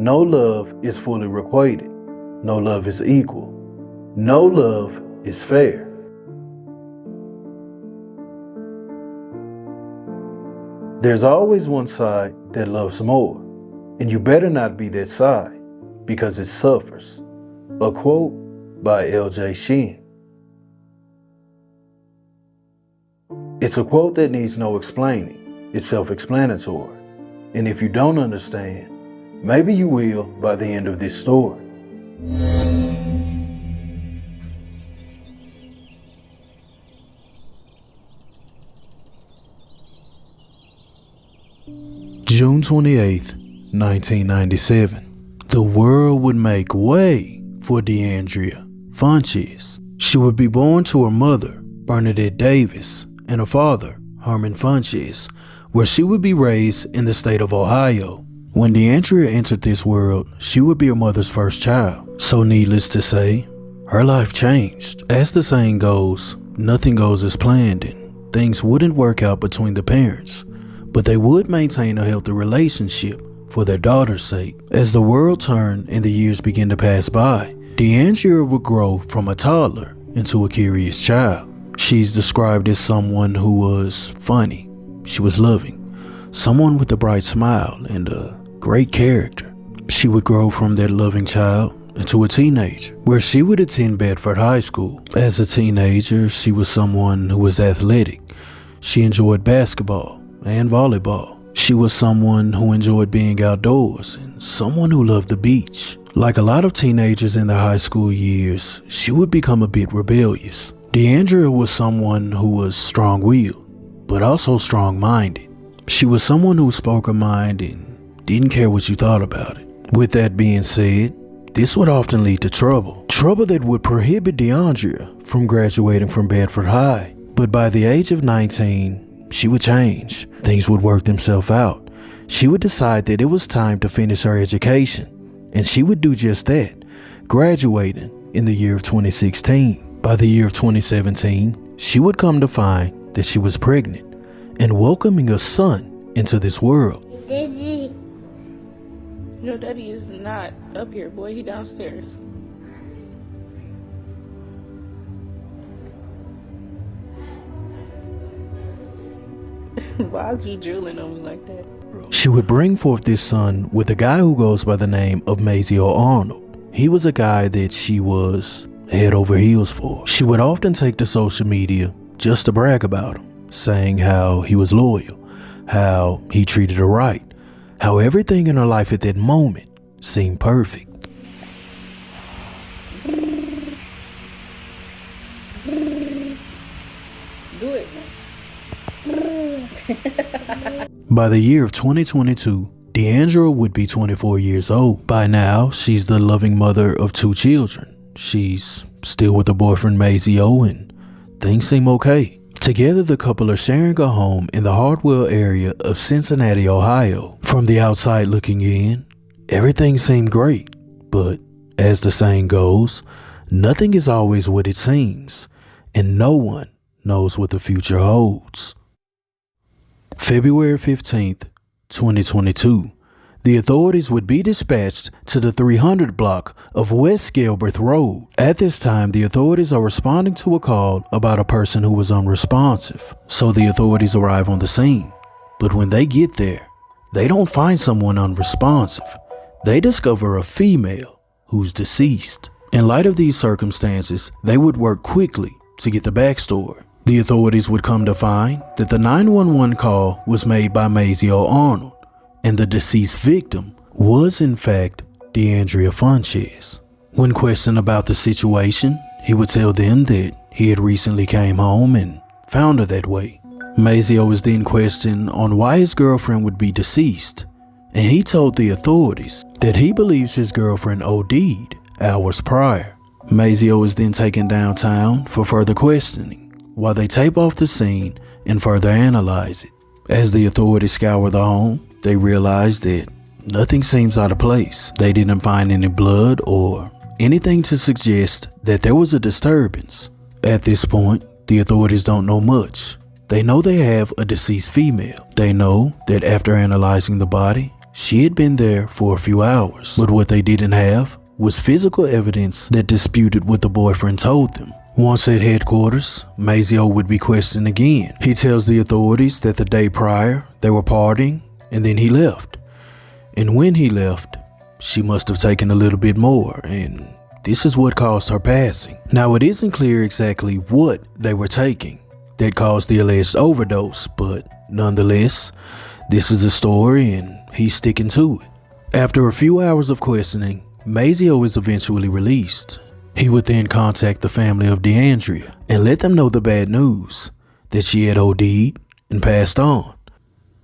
no love is fully requited. No love is equal. No love is fair. There's always one side that loves more, and you better not be that side because it suffers. A quote by L.J. Shin. It's a quote that needs no explaining. It's self-explanatory. And if you don't understand, maybe you will by the end of this story. June 28th, 1997. The world would make way for DeAndrea Funchess. She would be born to her mother, Bernadette Davis, and her father, Herman Funchess, where she would be raised in the state of Ohio. When DeAndrea entered this world, she would be her mother's first child. So needless to say, her life changed. As the saying goes, nothing goes as planned and things wouldn't work out between the parents, but they would maintain a healthy relationship for their daughter's sake. As the world turned and the years began to pass by, DeAndrea would grow from a toddler into a curious child. She's described as someone who was funny, she was loving, someone with a bright smile and a great character. She would grow from that loving child into a teenager, where she would attend Bedford High School. As a teenager, she was someone who was athletic. She enjoyed basketball and volleyball. She was someone who enjoyed being outdoors and someone who loved the beach. Like a lot of teenagers in their high school years, she would become a bit rebellious. DeAndrea was someone who was strong-willed, but also strong-minded. She was someone who spoke her mind and didn't care what you thought about it. With that being said, this would often lead to trouble. Trouble that would prohibit DeAndrea from graduating from Bedford High. But by the age of 19, she would change. Things would work themselves out. She would decide that it was time to finish her education, and she would do just that, graduating in the year of 2016. By the year of 2017, she would come to find that she was pregnant and welcoming a son into this world. No, Daddy is not up here, boy. He downstairs. Why is you drooling on me like that? She would bring forth this son with a guy who goes by the name of Mazio Arnold. He was a guy that she was head over heels for. She would often take to social media just to brag about him, saying how he was loyal, how he treated her right, how everything in her life at that moment seemed perfect. Do it. By the year of 2022, DeAndrea would be 24 years old. By now, she's the loving mother of 2 children. She's still with her boyfriend Mazio and things seem okay. Together, the couple are sharing a home in the Hartwell area of Cincinnati, Ohio. From the outside looking in, everything seemed great. But as the saying goes, nothing is always what it seems, and no one knows what the future holds. February 15th, 2022, the authorities would be dispatched to the 300 block of West Galbraith Road. At this time, the authorities are responding to a call about a person who was unresponsive. So the authorities arrive on the scene. But when they get there, they don't find someone unresponsive. They discover a female who's deceased. In light of these circumstances, they would work quickly to get the backstory. The authorities would come to find that the 911 call was made by Mazio Arnold, and the deceased victim was in fact DeAndrea Funchess. When questioned about the situation, he would tell them that he had recently came home and found her that way. Mazio was then questioned on why his girlfriend would be deceased, and he told the authorities that he believes his girlfriend OD'd hours prior. Mazio is then taken downtown for further questioning, while they tape off the scene and further analyze it. As the authorities scour the home, they realize that nothing seems out of place. They didn't find any blood or anything to suggest that there was a disturbance. At this point, the authorities don't know much. They know they have a deceased female. They know that after analyzing the body, She had been there for a few hours, but what they didn't have was physical evidence that disputed what the boyfriend told them. Once at headquarters, Mazio would be questioned again. He tells the authorities that the day prior, they were partying, and then he left. And when he left, she must have taken a little bit more, and this is what caused her passing. Now, it isn't clear exactly what they were taking that caused the alleged overdose, but nonetheless, this is the story and he's sticking to it. After a few hours of questioning, Mazio is eventually released. He would then contact the family of DeAndrea and let them know the bad news, that she had OD'd and passed on.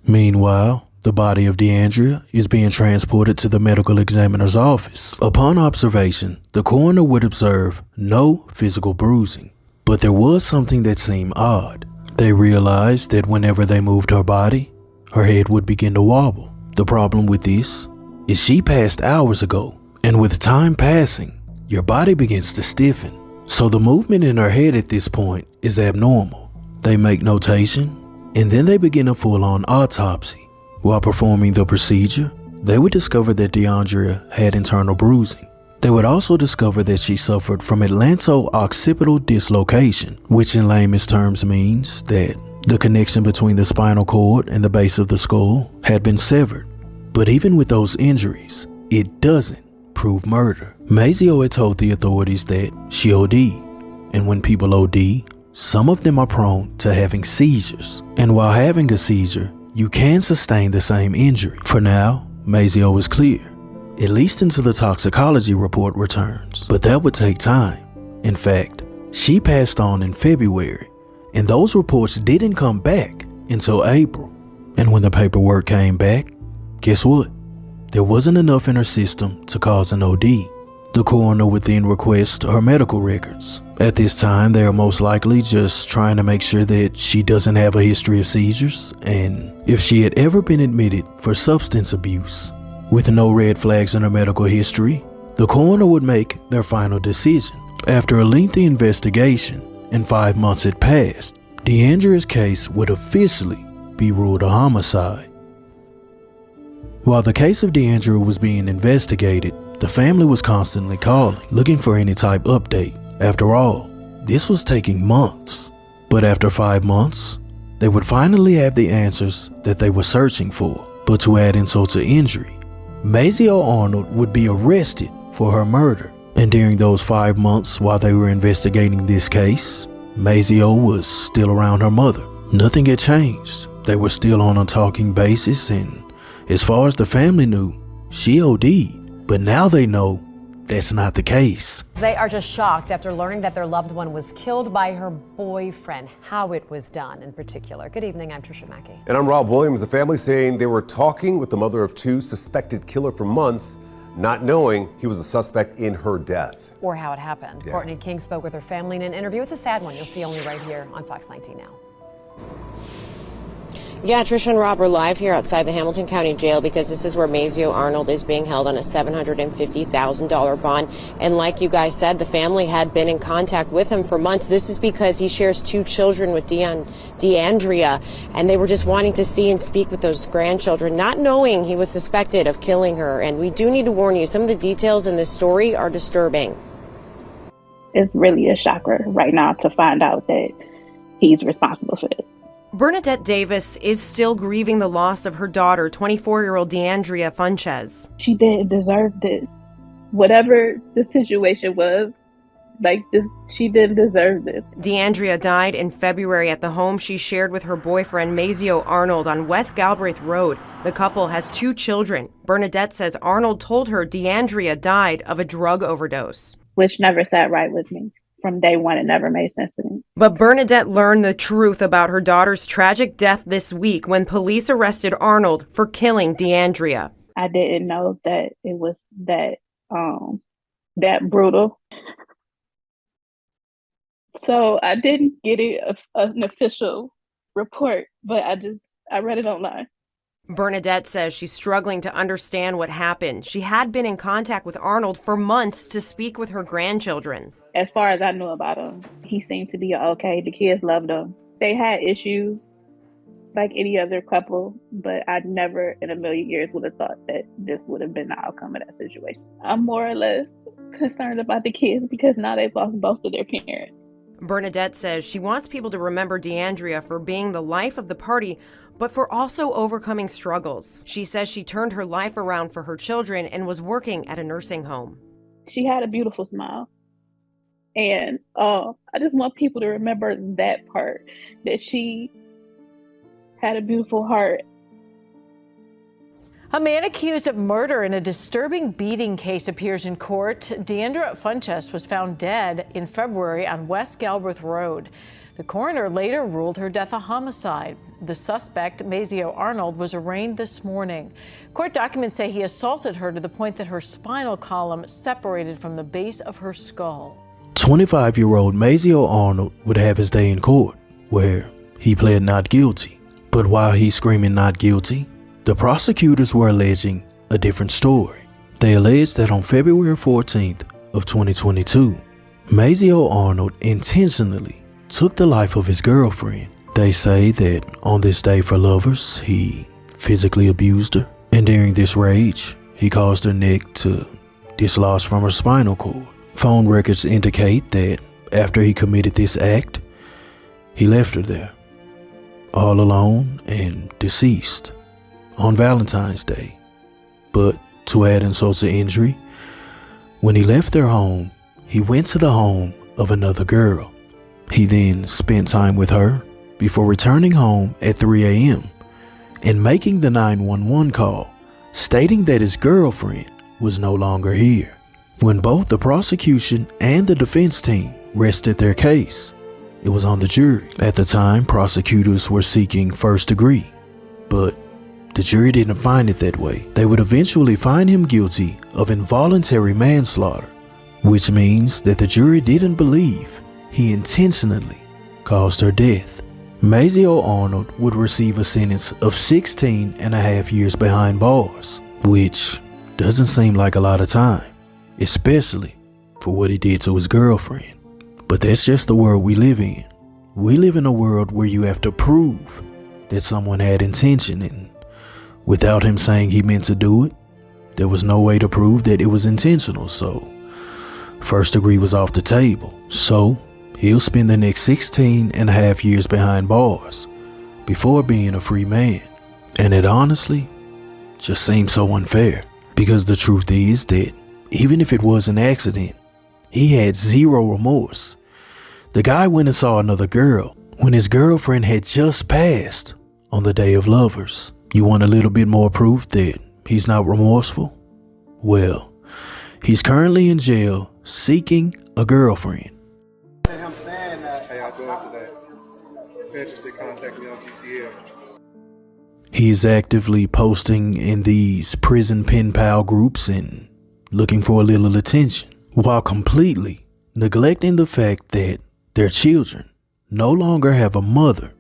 Meanwhile, the body of DeAndrea is being transported to the medical examiner's office. Upon observation, the coroner would observe no physical bruising, but there was something that seemed odd. They realized that whenever they moved her body, her head would begin to wobble. The problem with this is she passed hours ago, and with time passing, your body begins to stiffen. So the movement in her head at this point is abnormal. They make notation, and then they begin a full-on autopsy. While performing the procedure, they would discover that DeAndrea had internal bruising. They would also discover that she suffered from atlanto-occipital dislocation, which in layman's terms means that the connection between the spinal cord and the base of the skull had been severed. But even with those injuries, it doesn't prove murder. Mazio had told the authorities that she OD'd, and when people OD, some of them are prone to having seizures. And while having a seizure, you can sustain the same injury. For now, Mazio is clear, at least until the toxicology report returns. But that would take time. In fact, she passed on in February, and those reports didn't come back until April. And when the paperwork came back, guess what? There wasn't enough in her system to cause an OD. The coroner would then request her medical records. At this time, they are most likely just trying to make sure that she doesn't have a history of seizures, and if she had ever been admitted for substance abuse. With no red flags in her medical history, the coroner would make their final decision. After a lengthy investigation and 5 months had passed, DeAndrea's case would officially be ruled a homicide. While the case of DeAndrea was being investigated, the family was constantly calling, looking for any type update. After all, this was taking months. But after 5 months, they would finally have the answers that they were searching for. But to add insult to injury, Mazio Arnold would be arrested for her murder. And during those 5 months while they were investigating this case, Mazio was still around her mother. Nothing had changed. They were still on a talking basis, and as far as the family knew, she OD'd. But now they know that's not the case. They are just shocked after learning that their loved one was killed by her boyfriend, how it was done in particular. Good evening, I'm Trisha Mackey. And I'm Rob Williams. The family saying they were talking with the mother of two suspected killer for months, not knowing he was a suspect in her death. Or how it happened. Yeah. Courtney King spoke with her family in an interview. It's a sad one. You'll see only right here on Fox 19 now. Yeah, Trisha and Rob are live here outside the Hamilton County Jail because this is where Mazio Arnold is being held on a $750,000 bond. And like you guys said, the family had been in contact with him for months. This is because he shares 2 children with DeAndrea, and they were just wanting to see and speak with those grandchildren, not knowing he was suspected of killing her. And we do need to warn you, some of the details in this story are disturbing. It's really a shocker right now to find out that he's responsible for this. Bernadette Davis is still grieving the loss of her daughter, 24-year-old DeAndrea Funchess. She didn't deserve this. Whatever the situation was, like this, she didn't deserve this. DeAndrea died in February at the home she shared with her boyfriend, Mazio Arnold, on West Galbraith Road. The couple has 2 children. Bernadette says Arnold told her DeAndrea died of a drug overdose. Which never sat right with me. From day one, it never made sense to me. But Bernadette learned the truth about her daughter's tragic death this week when police arrested Arnold for killing DeAndrea. I didn't know that it was that brutal. So I didn't get an official report, but I read it online. Bernadette says she's struggling to understand what happened. She had been in contact with Arnold for months to speak with her grandchildren. As far as I knew about him, he seemed to be okay. The kids loved him. They had issues, like any other couple, but I never in a million years would have thought that this would have been the outcome of that situation. I'm more or less concerned about the kids because now they've lost both of their parents. Bernadette says she wants people to remember DeAndrea for being the life of the party, but for also overcoming struggles. She says she turned her life around for her children and was working at a nursing home. She had a beautiful smile. And I just want people to remember that part, that she had a beautiful heart. A man accused of murder in a disturbing beating case appears in court. Deandra Funchess was found dead in February on West Galbraith Road. The coroner later ruled her death a homicide. The suspect, Mazio Arnold, was arraigned this morning. Court documents say he assaulted her to the point that her spinal column separated from the base of her skull. 25-year-old Mazio Arnold would have his day in court, where he pled not guilty. But while he's screaming not guilty, the prosecutors were alleging a different story. They alleged that on February 14th of 2022, Mazio Arnold intentionally took the life of his girlfriend. They say that on this day for lovers, he physically abused her, and during this rage, he caused her neck to dislodge from her spinal cord. Phone records indicate that after he committed this act, he left her there, all alone and deceased, on Valentine's Day. But to add insult to injury, when he left their home, he went to the home of another girl. He then spent time with her before returning home at 3 a.m. and making the 911 call, stating that his girlfriend was no longer here. When both the prosecution and the defense team rested their case, it was on the jury. At the time, prosecutors were seeking first degree, but the jury didn't find it that way. They would eventually find him guilty of involuntary manslaughter, which means that the jury didn't believe he intentionally caused her death. Mazio Arnold would receive a sentence of 16 and a half years behind bars, which doesn't seem like a lot of time, especially for what he did to his girlfriend. But that's just the world we live in. We live in a world where you have to prove that someone had intention, and without him saying he meant to do it, there was no way to prove that it was intentional, so first degree was off the table. So he'll spend the next 16 and a half years behind bars before being a free man. And it honestly just seems so unfair, because the truth is that even if it was an accident, he had zero remorse. The guy went and saw another girl when his girlfriend had just passed on the day of lovers. You want a little bit more proof that he's not remorseful? Well, he's currently in jail seeking a girlfriend. Him saying that, hey, I'll go into that. Funchess did contact me on GTL. He is actively posting in these prison pen pal groups and looking for a little attention, while completely neglecting the fact that their children no longer have a mother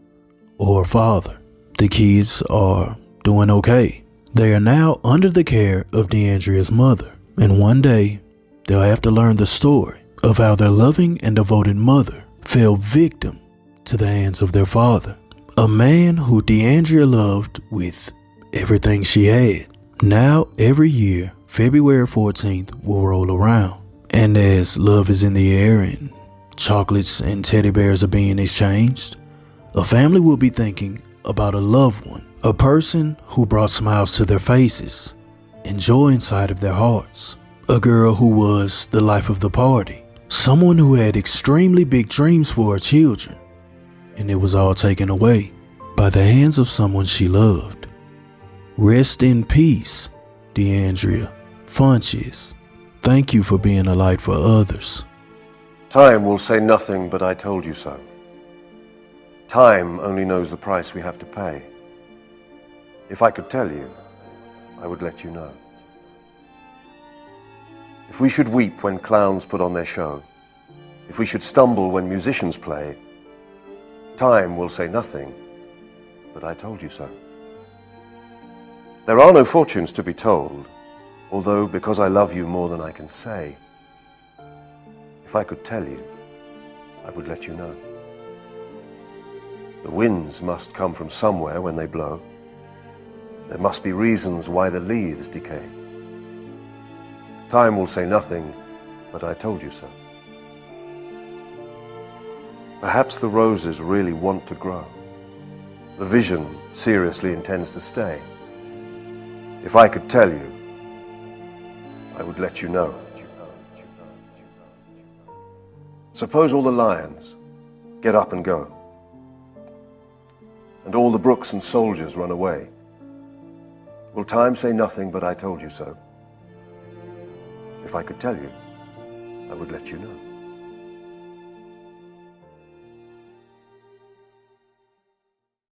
or a father. The kids are doing okay. They are now under the care of DeAndrea's mother, and one day they'll have to learn the story of how their loving and devoted mother fell victim to the hands of their father, a man who DeAndrea loved with everything she had. Now every year, February 14th will roll around, and as love is in the air and chocolates and teddy bears are being exchanged, a family will be thinking about a loved one, a person who brought smiles to their faces and joy inside of their hearts, a girl who was the life of the party, someone who had extremely big dreams for her children, and it was all taken away by the hands of someone she loved. Rest in peace, DeAndrea Funchess. Thank you for being a light for others. Time will say nothing but I told you so. Time only knows the price we have to pay. If I could tell you, I would let you know. If we should weep when clowns put on their show, if we should stumble when musicians play, time will say nothing but I told you so. There are no fortunes to be told, although because I love you more than I can say, if I could tell you, I would let you know. The winds must come from somewhere when they blow. There must be reasons why the leaves decay. Time will say nothing, but I told you so. Perhaps the roses really want to grow. The vision seriously intends to stay. If I could tell you, I would let you know. Suppose all the lions get up and go, and all the brooks and soldiers run away. Will time say nothing but I told you so? If I could tell you, I would let you know.